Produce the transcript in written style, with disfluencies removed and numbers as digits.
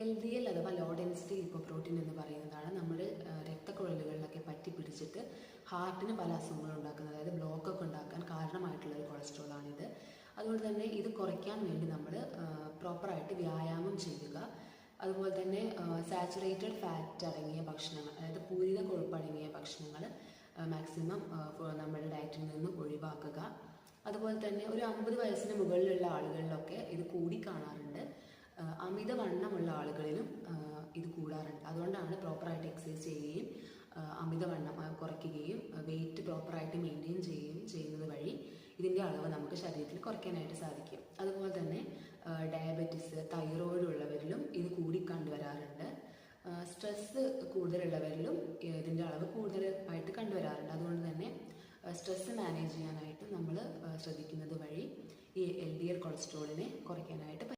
LDL അഥവാ law density lipoprotein എന്ന് പറയുന്നതാണ് നമ്മുടെ രക്തക്കുഴലുകളിലൊക്കെ പറ്റി പിടിച്ചിട്ട് ഹാർട്ടിന് പല അസുഖങ്ങളും ഉണ്ടാക്കുന്നത്, അതായത് ബ്ലോക്കൊക്കെ ഉണ്ടാക്കാൻ കാരണമായിട്ടുള്ള ഒരു കൊളസ്ട്രോളാണിത്. അതുകൊണ്ട് തന്നെ ഇത് കുറയ്ക്കാൻ വേണ്ടി നമ്മൾ പ്രോപ്പറായിട്ട് വ്യായാമം ചെയ്യുക. അതുപോലെ തന്നെ സാച്ചുറേറ്റഡ് ഫാറ്റ് അടങ്ങിയ ഭക്ഷണങ്ങൾ, അതായത് പൂരിത കൊഴുപ്പടങ്ങിയ ഭക്ഷണങ്ങൾ മാക്സിമം നമ്മുടെ ഡയറ്റിൽ നിന്നും ഒഴിവാക്കുക. അതുപോലെ തന്നെ ഒരു 50 വയസ്സിന് മുകളിലുള്ള ആളുകളിലൊക്കെ ഇത് കൂടി കാണാറുണ്ട്. അമിതവണ്ണമുള്ള ആളുകളിലും ഇത് കൂടാറുണ്ട്. അതുകൊണ്ടാണ് പ്രോപ്പറായിട്ട് എക്സസൈസ് ചെയ്യുകയും അമിതവണ്ണം കുറയ്ക്കുകയും വെയിറ്റ് പ്രോപ്പറായിട്ട് മെയിൻറ്റെയിൻ ചെയ്യുകയും ചെയ്യുന്നത് വഴി ഇതിൻ്റെ അളവ് നമുക്ക് ശരീരത്തിൽ കുറയ്ക്കാനായിട്ട് സാധിക്കും. അതുപോലെ തന്നെ ഡയബറ്റിസ്, തൈറോയിഡ് ഉള്ളവരിലും ഇത് കൂടി കണ്ടുവരാറുണ്ട്. സ്ട്രെസ്സ് കൂടുതലുള്ളവരിലും ഇതിൻ്റെ അളവ് കൂടുതലായിട്ട് കണ്ടുവരാറുണ്ട്. അതുകൊണ്ട് തന്നെ സ്ട്രെസ്സ് മാനേജ് ചെയ്യാനായിട്ട് നമ്മൾ ശ്രദ്ധിക്കുന്നത് വഴി ഈ LDL കൊളസ്ട്രോളിനെ കുറയ്ക്കാനായിട്ട് പറ്റും.